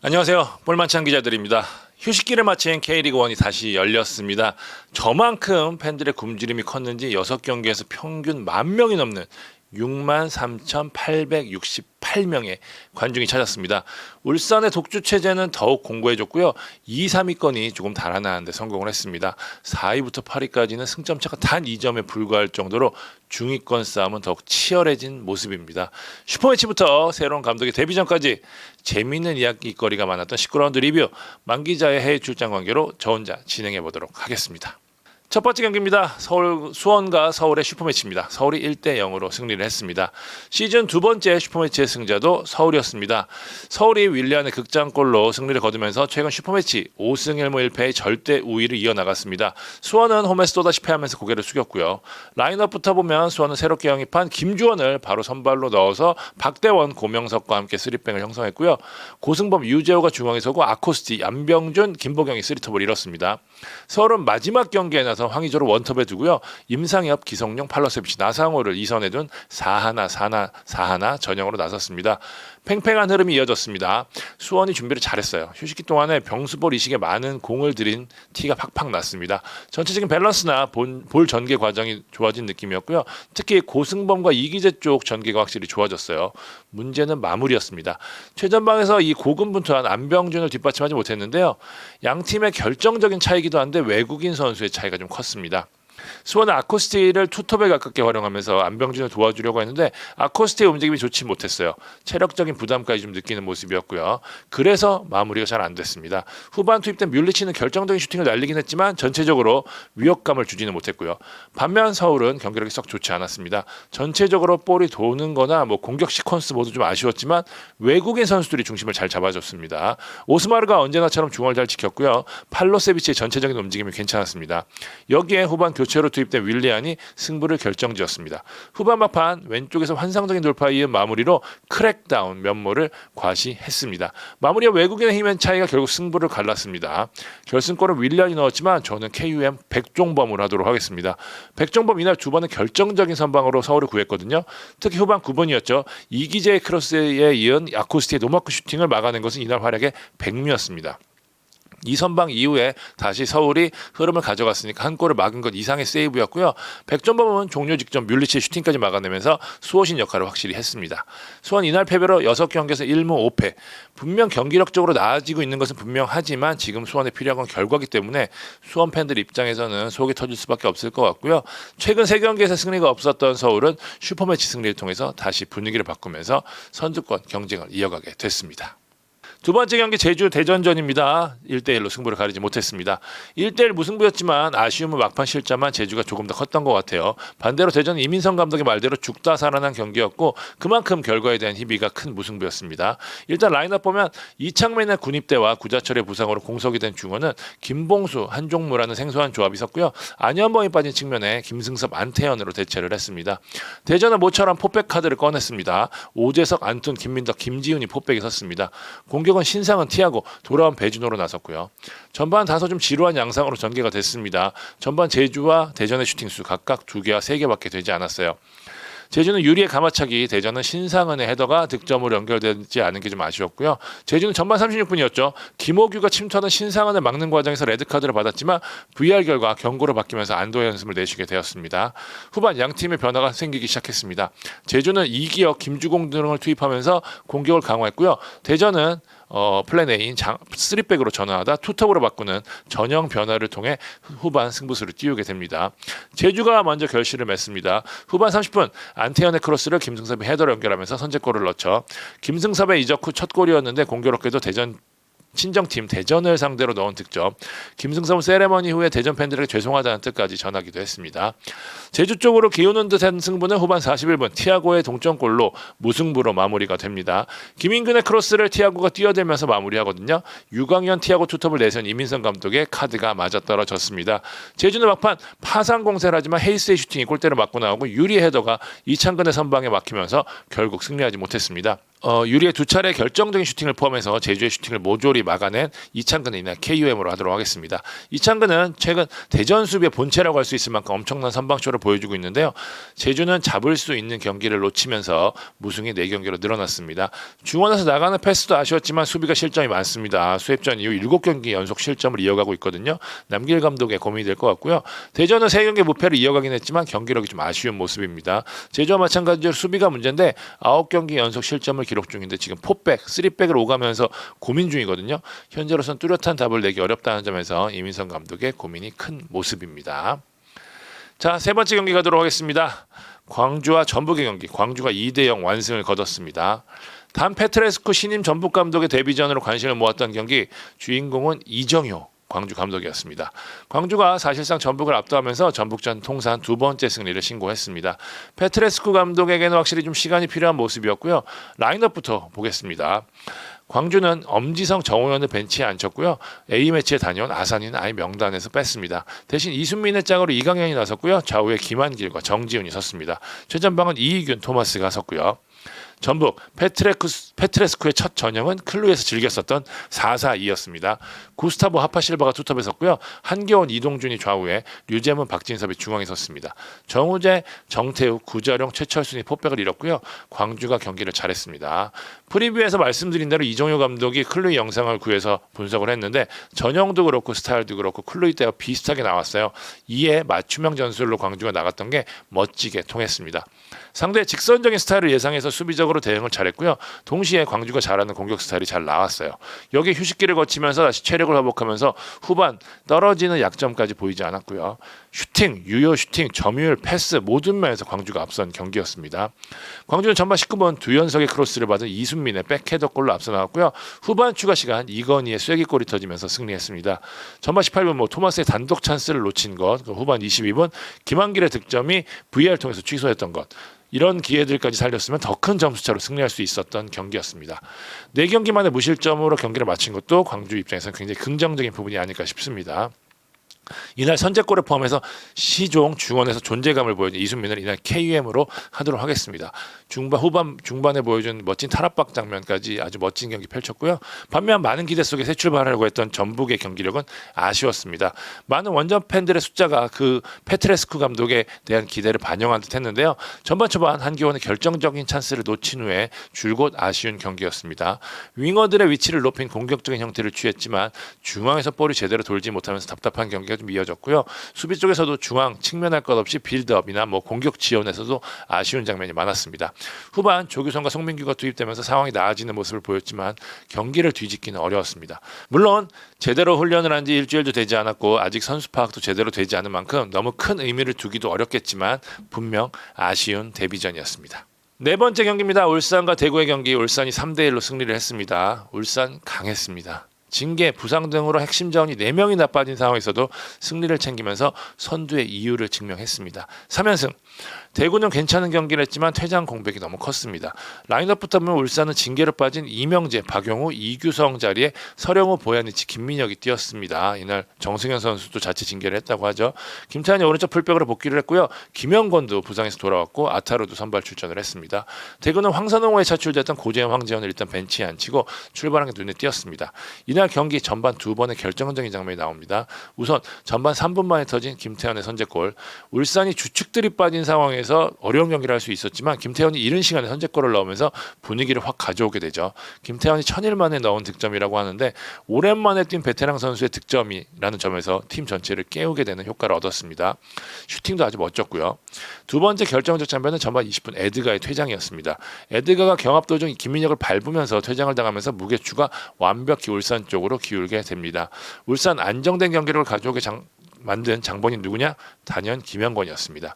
안녕하세요. 볼만찬 기자들입니다. 휴식기를 마친 K리그1이 다시 열렸습니다. 저만큼 팬들의 굶주림이 컸는지 6경기에서 평균 10,000명이 넘는 63,868명의 관중이 찾았습니다. 울산의 독주 체제는 더욱 공고해졌고요. 2, 3위권이 조금 달아나는데 성공을 했습니다. 4위부터 8위까지는 승점차가 단 2점에 불과할 정도로 중위권 싸움은 더욱 치열해진 모습입니다. 슈퍼매치부터 새로운 감독의 데뷔전까지 재미있는 이야기거리가 많았던 19라운드 리뷰, 만 기자의 해외 출장 관계로 저 혼자 진행해 보도록 하겠습니다. 첫 번째 경기입니다. 수원과 서울의 슈퍼매치입니다. 서울이 1대0으로 승리를 했습니다. 시즌 두 번째 슈퍼매치의 승자도 서울이었습니다. 서울이 윌리안의 극장골로 승리를 거두면서 최근 슈퍼매치 5승 1무 1패의 절대 우위를 이어나갔습니다. 수원은 홈에서 또다시 패하면서 고개를 숙였고요. 라인업부터 보면 수원은 새롭게 영입한 김주원을 바로 선발로 넣어서 박대원, 고명석과 함께 3백을 형성했고요. 고승범, 유재호가 중앙에 서고 아코스티, 안병준, 김보경이 3톱을 이뤘습니다. 서울은 마지막 경기에 나서 황의조를 원톱에 두고요. 임상엽, 기성용, 팔로세비치, 나상호를 2선에 둔 4-1 전형으로 나섰습니다. 팽팽한 흐름이 이어졌습니다. 수원이 준비를 잘했어요. 휴식기 동안에 병수볼 이식에 많은 공을 들인 티가 팍팍 났습니다. 전체적인 밸런스나 볼 전개 과정이 좋아진 느낌이었고요. 특히 고승범과 이기재 쪽 전개가 확실히 좋아졌어요. 문제는 마무리였습니다. 최전방에서 이 고군분투한 안병준을 뒷받침하지 못했는데요. 양 팀의 결정적인 차이기도 한데 외국인 선수의 차이가 좀 컸습니다. 수원은 아코스티를 투톱에 가깝게 활용하면서 안병준을 도와주려고 했는데 아코스티의 움직임이 좋지 못했어요. 체력적인 부담까지 좀 느끼는 모습이었고요. 그래서 마무리가 잘 안 됐습니다. 후반 투입된 뮬리치는 결정적인 슈팅을 날리긴 했지만 전체적으로 위협감을 주지는 못했고요. 반면 서울은 경기력이 썩 좋지 않았습니다. 전체적으로 볼이 도는 거나 공격 시퀀스 모두 좀 아쉬웠지만 외국인 선수들이 중심을 잘 잡아줬습니다. 오스마르가 언제나처럼 중원을 잘 지켰고요. 팔로세비치의 전체적인 움직임이 괜찮았습니다. 여기에 후반 교체로 투입된 윌리안이 승부를 결정지었습니다. 후반 막판 왼쪽에서 환상적인 돌파에 이은 마무리로 크랙다운 면모를 과시했습니다. 마무리와 외국인의 힘의 차이가 결국 승부를 갈랐습니다. 결승골은 윌리안이 넣었지만 저는 KUM 백종범으로 하도록 하겠습니다. 백종범 이날 두 번의 결정적인 선방으로 서울을 구했거든요. 특히 후반 9분이었죠. 이기재의 크로스에 이은 아코스티의 노마크 슈팅을 막아낸 것은 이날 활약의 백미였습니다. 이 선방 이후에 다시 서울이 흐름을 가져갔으니까 한 골을 막은 것 이상의 세이브였고요. 백종범은 종료 직전 뮬리치의 슈팅까지 막아내면서 수호신 역할을 확실히 했습니다. 수원 이날 패배로 6경기에서 1무 5패. 분명 경기력적으로 나아지고 있는 것은 분명하지만 지금 수원에 필요한 건 결과이기 때문에 수원 팬들 입장에서는 속이 터질 수밖에 없을 것 같고요. 최근 3경기에서 승리가 없었던 서울은 슈퍼매치 승리를 통해서 다시 분위기를 바꾸면서 선두권 경쟁을 이어가게 됐습니다. 두 번째 경기 제주 대전전입니다. 1대1로 승부를 가리지 못했습니다. 1대1 무승부였지만 아쉬움은 막판 실점한 제주가 조금 더 컸던 것 같아요. 반대로 대전은 이민성 감독의 말대로 죽다 살아난 경기였고 그만큼 결과에 대한 희비가 큰 무승부였습니다. 일단 라인업 보면 이창민의 군입대와 구자철의 부상으로 공석이 된 중원은 김봉수, 한종무라는 생소한 조합이 섰고요. 안현범이 빠진 측면에 김승섭, 안태현으로 대체를 했습니다. 대전은 모처럼 포백 카드를 꺼냈습니다. 오재석, 안툰, 김민덕, 김지훈이 포백에 섰습니다. 공격은 신상은 티아고, 돌아온 배준호로 나섰고요. 전반 다소 좀 지루한 양상으로 전개가 됐습니다. 전반 제주와 대전의 슈팅수 각각 2개와 3개밖에 되지 않았어요. 제주는 유리의 가마차기, 대전은 신상은의 헤더가 득점으로 연결되지 않은 게 좀 아쉬웠고요. 제주는 전반 36분이었죠. 김호규가 침투하던 신상은을 막는 과정에서 레드카드를 받았지만 VR 결과 경고로 바뀌면서 안도의 연습을 내쉬게 되었습니다. 후반 양팀의 변화가 생기기 시작했습니다. 제주는 이기혁, 김주공 등을 투입하면서 공격을 강화했고요. 대전은 플랜 A인 3백으로 전환하다 투톱으로 바꾸는 전형 변화를 통해 후반 승부수를 띄우게 됩니다. 제주가 먼저 결실을 맺습니다. 후반 30분 안태현의 크로스를 김승섭이 헤더로 연결하면서 선제골을 넣죠. 김승섭의 이적 후 첫 골이었는데 공교롭게도 대전 친정팀 대전을 상대로 넣은 득점. 김승섭은 세레머니 후에 대전 팬들에게 죄송하다는 뜻까지 전하기도 했습니다. 제주 쪽으로 기우는 듯한 승부는 후반 41분 티아고의 동점골로 무승부로 마무리가 됩니다. 김인근의 크로스를 티아고가 뛰어들면서 마무리하거든요. 유광현 티아고 투톱을 내세운 이민성 감독의 카드가 맞아떨어졌습니다. 제주는 막판 파상 공세를 하지만 헤이스의 슈팅이 골대를 맞고 나오고 유리 헤더가 이창근의 선방에 막히면서 결국 승리하지 못했습니다. 유리의 두 차례 결정적인 슈팅을 포함해서 제주의 슈팅을 모조리 막아낸 이창근은 이날 KUM으로 하도록 하겠습니다. 이창근은 최근 대전 수비의 본체라고 할 수 있을 만큼 엄청난 선방쇼를 보여주고 있는데요. 제주는 잡을 수 있는 경기를 놓치면서 무승이 4경기로 늘어났습니다. 중원에서 나가는 패스도 아쉬웠지만 수비가 실점이 많습니다. 수협전 이후 7경기 연속 실점을 이어가고 있거든요. 남길 감독의 고민이 될 것 같고요. 대전은 3경기 무패를 이어가긴 했지만 경기력이 좀 아쉬운 모습입니다. 제주와 마찬가지로 수비가 문제인데 9경기 연속 실점을 기록 중인데 지금 포백, 3백을 오가면서 고민 중이거든요. 현재로선 뚜렷한 답을 내기 어렵다는 점에서 이민성 감독의 고민이 큰 모습입니다. 자, 세 번째 경기 가도록 하겠습니다. 광주와 전북의 경기. 광주가 2대0 완승을 거뒀습니다. 단 페트레스쿠 신임 전북 감독의 데뷔전으로 관심을 모았던 경기, 주인공은 이정효 광주 감독이었습니다. 광주가 사실상 전북을 압도하면서 전북전 통산 2번째 승리를 신고했습니다. 페트레스쿠 감독에게는 확실히 좀 시간이 필요한 모습이었고요. 라인업부터 보겠습니다. 광주는 엄지성, 정호연을 벤치에 앉혔고요. A매치에 다녀온 아산이는 아예 명단에서 뺐습니다. 대신 이순민의 짝으로 이강현이 나섰고요. 좌우에 김한길과 정지훈이 섰습니다. 최전방은 이희균, 토마스가 섰고요. 전북 페트레스쿠의 첫 전형은 클루에서 즐겼었던 4-4-2였습니다. 구스타보 하파실바가 투톱에 섰고요. 한겨원, 이동준이 좌우에, 류재문, 박진섭이 중앙에 섰습니다. 정우재, 정태욱, 구자룡, 최철순이 포백을 이뤘고요. 광주가 경기를 잘했습니다. 프리뷰에서 말씀드린 대로 이정효 감독이 클루이 영상을 구해서 분석을 했는데 전형도 그렇고 스타일도 그렇고 클루이 때와 비슷하게 나왔어요. 이에 맞춤형 전술로 광주가 나갔던 게 멋지게 통했습니다. 상대의 직선적인 스타일을 예상해서 수비적으로 대응을 잘했고요. 동시에 광주가 잘하는 공격 스타일이 잘 나왔어요. 여기에 휴식기를 거치면서 다시 체력을 회복하면서 후반 떨어지는 약점까지 보이지 않았고요. 슈팅, 유효 슈팅, 점유율, 패스 모든 면에서 광주가 앞선 경기였습니다. 광주는 전반 19분 2연속의 크로스를 받은 이순민의 백헤더골로 앞서 나갔고요. 후반 추가 시간 이건희의 쐐기골이 터지면서 승리했습니다. 전반 18분 토마스의 단독 찬스를 놓친 것, 후반 22분 김한길의 득점이 VAR 통해서 취소했던 것, 이런 기회들까지 살렸으면 더 큰 점수차로 승리할 수 있었던 경기였습니다. 4경기 만에 무실점으로 경기를 마친 것도 광주 입장에서는 굉장히 긍정적인 부분이 아닐까 싶습니다. 이날 선제골을 포함해서 시종 중원에서 존재감을 보여준 이순민을 이날 KUM으로 하도록 하겠습니다. 후반에 보여준 멋진 탈압박 장면까지 아주 멋진 경기 펼쳤고요. 반면 많은 기대 속에 새 출발하려고 했던 전북의 경기력은 아쉬웠습니다. 많은 원정 팬들의 숫자가 그 페트레스쿠 감독에 대한 기대를 반영한 듯 했는데요. 전반 초반 한기원의 결정적인 찬스를 놓친 후에 줄곧 아쉬운 경기였습니다. 윙어들의 위치를 높인 공격적인 형태를 취했지만 중앙에서 볼이 제대로 돌지 못하면서 답답한 경기가 좀 이어졌고요. 수비 쪽에서도 중앙 측면할 것 없이 빌드업이나 공격 지원에서도 아쉬운 장면이 많았습니다. 후반 조규성과 송민규가 투입되면서 상황이 나아지는 모습을 보였지만 경기를 뒤집기는 어려웠습니다. 물론 제대로 훈련을 한 지 일주일도 되지 않았고 아직 선수 파악도 제대로 되지 않은 만큼 너무 큰 의미를 두기도 어렵겠지만 분명 아쉬운 데뷔전이었습니다. 네 번째 경기입니다. 울산과 대구의 경기. 울산이 3대1로 승리를 했습니다. 울산 강했습니다. 징계, 부상 등으로 핵심 자원이 4명이나 빠진 상황에서도 승리를 챙기면서 선두의 이유를 증명했습니다. 3연승. 대구는 괜찮은 경기를 했지만 퇴장 공백이 너무 컸습니다. 라인업부터 보면 울산은 징계로 빠진 이명재, 박용우, 이규성 자리에 서령우, 보야니치, 김민혁이 뛰었습니다. 이날 정승현 선수도 자체 징계를 했다고 하죠. 김태환이 오른쪽 풀백으로 복귀를 했고요. 김영권도 부상에서 돌아왔고 아타로도 선발 출전을 했습니다. 대구는 황선홍호에 차출됐던 고재현, 황재현을 일단 벤치에 앉히고 출발한 게 눈에 띄었습니다. 이날 경기 전반 2번의 결정적인 장면이 나옵니다. 우선 전반 3분 만에 터진 김태환의 선제골. 울산이 주축들이 빠진 상황에서 어려운 경기를 할 수 있었지만 김태환이 이른 시간에 선제골을 넣으면서 분위기를 확 가져오게 되죠. 김태환이 1000일 만에 넣은 득점이라고 하는데 오랜만에 뛴 베테랑 선수의 득점이라는 점에서 팀 전체를 깨우게 되는 효과를 얻었습니다. 슈팅도 아주 멋졌고요. 두 번째 결정적 장면은 전반 20분 에드가의 퇴장이었습니다. 에드가가 경합 도중 김민혁을 밟으면서 퇴장을 당하면서 무게추가 완벽히 울산 쪽으로 기울게 됩니다. 울산 안정된 경기를 가져오게 만든 장본이 누구냐? 단연 김영권이었습니다.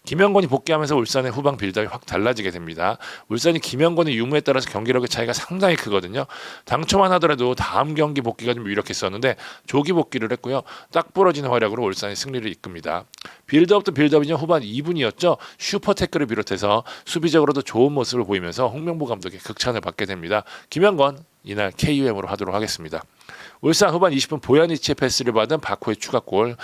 김영권이 복귀하면서 울산의 후방 빌드업이 확 달라지게 됩니다. 울산이 김영권의 유무에 따라서 경기력의 차이가 상당히 크거든요. 당초만 하더라도 다음 경기 복귀가 좀 유력했었는데 조기 복귀를 했고요. 딱 부러지는 활약으로 울산이 승리를 이끕니다. 빌드업도 빌드업이냐 후반 2분이었죠. 슈퍼 태클을 비롯해서 수비적으로도 좋은 모습을 보이면서 홍명보 감독의 극찬을 받게 됩니다. 김영권 이날 KUM으로 하도록 하겠습니다. 울산 후반 20분 보야니치의 패스를 받은 바코의 추가골,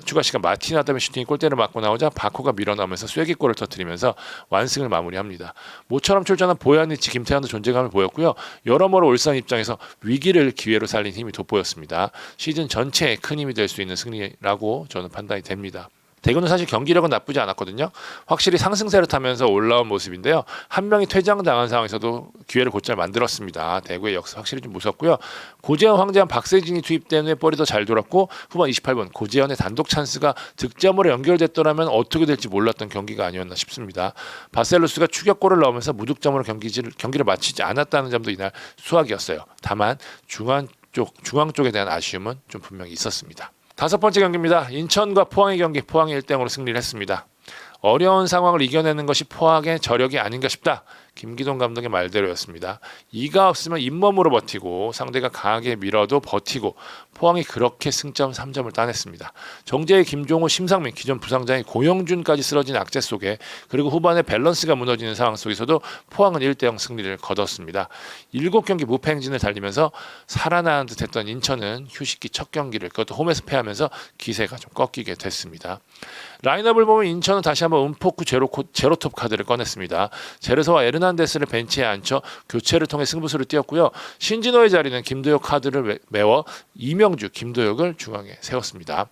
추가 시간 마틴 아담의 슈팅이 골대를 맞고 나오자 바코가 밀어넣으면서 쐐기골을 터뜨리면서 완승을 마무리합니다. 모처럼 출전한 보야니치, 김태환도 존재감을 보였고요. 여러모로 울산 입장에서 위기를 기회로 살린 힘이 돋보였습니다. 시즌 전체에 큰 힘이 될 수 있는 승리라고 저는 판단이 됩니다. 대구는 사실 경기력은 나쁘지 않았거든요. 확실히 상승세를 타면서 올라온 모습인데요. 한 명이 퇴장당한 상황에서도 기회를 곧잘 만들었습니다. 대구의 역사 확실히 좀 무섭고요. 고재현, 황재환, 박세진이 투입된 후에 볼이 더 잘 돌았고 후반 28분 고재현의 단독 찬스가 득점으로 연결됐더라면 어떻게 될지 몰랐던 경기가 아니었나 싶습니다. 바셀루스가 추격골을 넣으면서 무득점으로 경기를 마치지 않았다는 점도 이날 수확이었어요. 다만 중앙 쪽에 대한 아쉬움은 좀 분명히 있었습니다. 다섯 번째 경기입니다. 인천과 포항의 경기, 포항이 1대0으로 승리를 했습니다. 어려운 상황을 이겨내는 것이 포항의 저력이 아닌가 싶다. 김기동 감독의 말대로였습니다. 이가 없으면 잇몸으로 버티고 상대가 강하게 밀어도 버티고 포항이 그렇게 승점 3점을 따냈습니다. 정재희, 김종호, 심상민, 기존 부상자인 고영준까지 쓰러진 악재 속에 그리고 후반에 밸런스가 무너지는 상황 속에서도 포항은 1대0 승리를 거뒀습니다. 7경기 무패 행진을 달리면서 살아나는 듯했던 인천은 휴식기 첫 경기를 그것도 홈에서 패하면서 기세가 좀 꺾이게 됐습니다. 라인업을 보면 인천은 다시 한번 은포쿠 제로톱 카드를 꺼냈습니다. 제르소와 에르난데스를 벤치에 앉혀 교체를 통해 승부수를 띄웠고요. 신진호의 자리는 김도혁 카드를 메워 이명주, 김도혁을 중앙에 세웠습니다.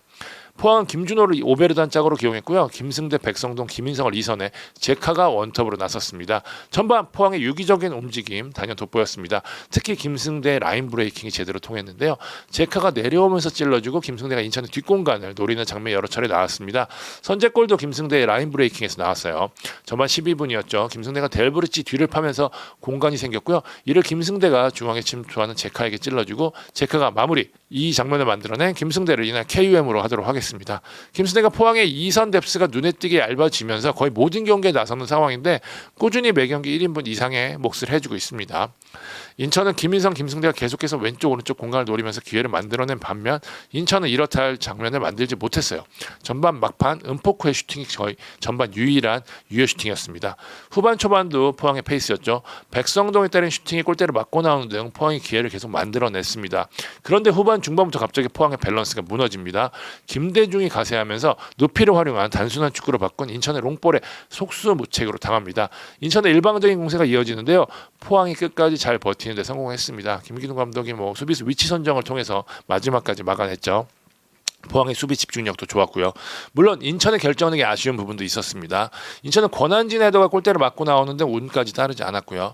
포항은 김준호를 오베르단 짝으로 기용했고요. 김승대, 백성동, 김인성을 2선에 제카가 원톱으로 나섰습니다. 전반 포항의 유기적인 움직임 단연 돋보였습니다. 특히 김승대의 라인 브레이킹이 제대로 통했는데요. 제카가 내려오면서 찔러주고 김승대가 인천의 뒷공간을 노리는 장면이 여러 차례 나왔습니다. 선제골도 김승대의 라인 브레이킹에서 나왔어요. 전반 12분이었죠. 김승대가 델브리치 뒤를 파면서 공간이 생겼고요. 이를 김승대가 중앙에 침투하는 제카에게 찔러주고 제카가 마무리. 이 장면을 만들어낸 김승대를 이날 KUM으로 하도록 하겠습니다. 김승대가 포항의 2선 뎁스가 눈에 띄게 얇아지면서 거의 모든 경기에 나서는 상황인데 꾸준히 매경기 1인분 이상의 몫을 해주고 있습니다. 인천은 김인성, 김승대가 계속해서 왼쪽 오른쪽 공간을 노리면서 기회를 만들어낸 반면 인천은 이렇다 할 장면을 만들지 못했어요. 전반 막판 은포쿠의 슈팅이 거의 전반 유일한 유효 슈팅이었습니다. 후반 초반도 포항의 페이스였죠. 백성동이 때린 슈팅이 골대를 맞고 나오는 등 포항이 기회를 계속 만들어냈습니다. 그런데 후반 중반부터 갑자기 포항의 밸런스가 무너집니다. 김대중이 가세하면서 높이를 활용한 단순한 축구로 바꾼 인천의 롱볼에 속수무책으로 당합니다. 인천의 일방적인 공세가 이어지는데요. 포항이 끝까지 잘 버티는 데 성공했습니다. 김기동 감독이 수비수 위치 선정을 통해서 마지막까지 막아냈죠. 포항의 수비 집중력도 좋았고요. 물론 인천의 결정력에 아쉬운 부분도 있었습니다. 인천은 권한진 헤더가 골대를 맞고 나오는데 운까지 따르지 않았고요.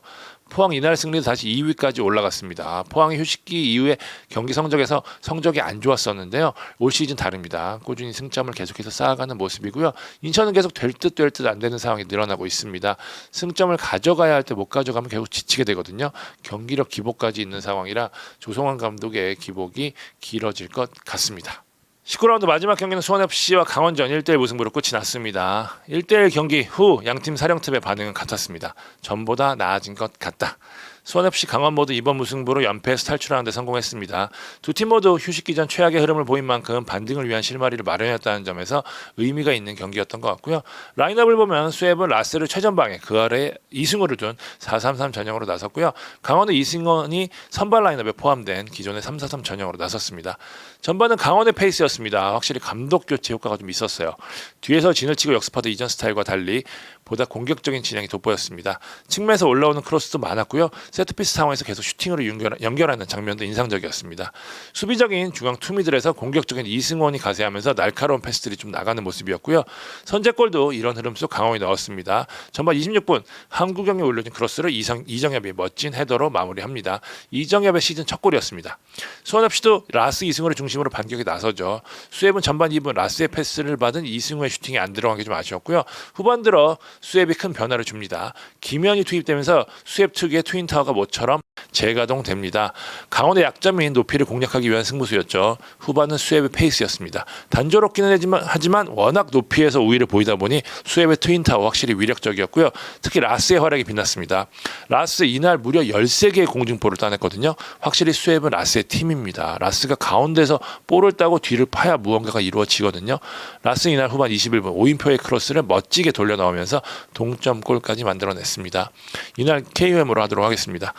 포항 이날 승리도 다시 2위까지 올라갔습니다. 포항의 휴식기 이후에 경기 성적에서 성적이 안 좋았었는데요. 올 시즌 다릅니다. 꾸준히 승점을 계속해서 쌓아가는 모습이고요. 인천은 계속 될 듯 안 되는 상황이 늘어나고 있습니다. 승점을 가져가야 할 때 못 가져가면 결국 지치게 되거든요. 경기력 기복까지 있는 상황이라 조성환 감독의 기복이 길어질 것 같습니다. 19라운드 마지막 경기는 수원FC와 강원전 1대1 무승부로 끝이 났습니다. 1대1 경기 후 양팀 사령탑의 반응은 같았습니다. 전보다 나아진 것 같다. 수원FC, 강원 모두 이번 무승부로 연패에서 탈출하는 데 성공했습니다. 두 팀 모두 휴식기 전 최악의 흐름을 보인 만큼 반등을 위한 실마리를 마련했다는 점에서 의미가 있는 경기였던 것 같고요. 라인업을 보면 수협은 라스를 최전방에 그 아래 이승우를 둔 4-3-3 전형으로 나섰고요. 강원은 이승원이 선발 라인업에 포함된 기존의 3-4-3 전형으로 나섰습니다. 전반은 강원의 페이스였습니다. 확실히 감독 교체 효과가 좀 있었어요. 뒤에서 진을 치고 역습하던 이전 스타일과 달리 보다 공격적인 진영이 돋보였습니다. 측면에서 올라오는 크로스도 많았고요. 세트피스 상황에서 계속 슈팅으로 연결하는 장면도 인상적이었습니다. 수비적인 중앙 투미들에서 공격적인 이승원이 가세하면서 날카로운 패스들이 좀 나가는 모습이었고요. 선제골도 이런 흐름 속 강원이 넣었습니다. 전반 26분 한국영에 올려진 크로스를 이정엽이 멋진 헤더로 마무리합니다. 이정엽의 시즌 첫 골이었습니다. 수원FC도 라스 이승우를 중심으로 반격에 나서죠. 수협은 전반 2분 라스의 패스를 받은 이승우의 슈팅이 안 들어간 게 좀 아쉬웠고요. 후반 들어 수협이 큰 변화를 줍니다. 김현이 투입되면서 수협 특유의 트윈타워가 모처럼 재가동됩니다. 강원의 약점인 높이를 공략하기 위한 승부수였죠. 후반은 수협의 페이스였습니다. 단조롭기는 하지만 워낙 높이에서 우위를 보이다 보니 수협의 트윈타워 확실히 위력적이었고요. 특히 라스의 활약이 빛났습니다. 라스 이날 무려 13개의 공중볼을 따냈거든요. 확실히 수협은 라스의 팀입니다. 라스가 가운데서 볼을 따고 뒤를 파야 무언가가 이루어지거든요. 라스 이날 후반 21분 오인표의 크로스를 멋지게 돌려 넣으면서 동점골까지 만들어냈습니다. 이날 KUM으로 하도록 하겠습니다.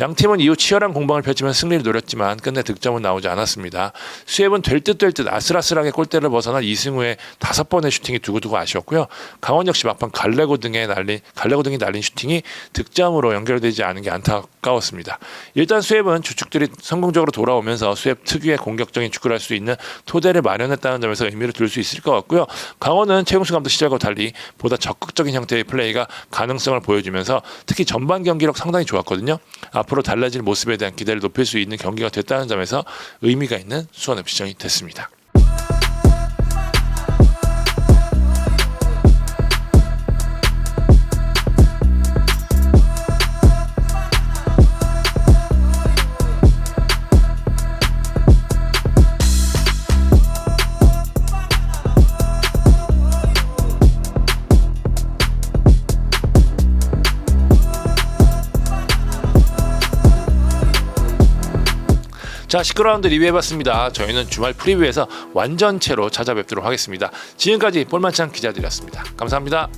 양 팀은 이후 치열한 공방을 펼치면서 승리를 노렸지만 끝내 득점은 나오지 않았습니다. 수협은 될 듯 아슬아슬하게 골대를 벗어난 이승우의 5번의 슈팅이 두고두고 아쉬웠고요. 강원 역시 막판 갈레고 등이 날린 슈팅이 득점으로 연결되지 않은 게 안타까웠습니다. 일단 수협은 주축들이 성공적으로 돌아오면서 수협 특유의 공격적인 축구를 할 수 있는 토대를 마련했다는 점에서 의미를 둘 수 있을 것 같고요. 강원은 최용수 감독 시절과 달리 보다 적극적인 형태의 플레이가 가능성을 보여주면서 특히 전반 경기력 상당히 좋았거든요. 앞으로 달라질 모습에 대한 기대를 높일 수 있는 경기가 됐다는 점에서 의미가 있는 수원FC전이 됐습니다. 자, 19라운드 리뷰해봤습니다. 저희는 주말 프리뷰에서 완전체로 찾아뵙도록 하겠습니다. 지금까지 볼만찬 기자들이었습니다. 감사합니다.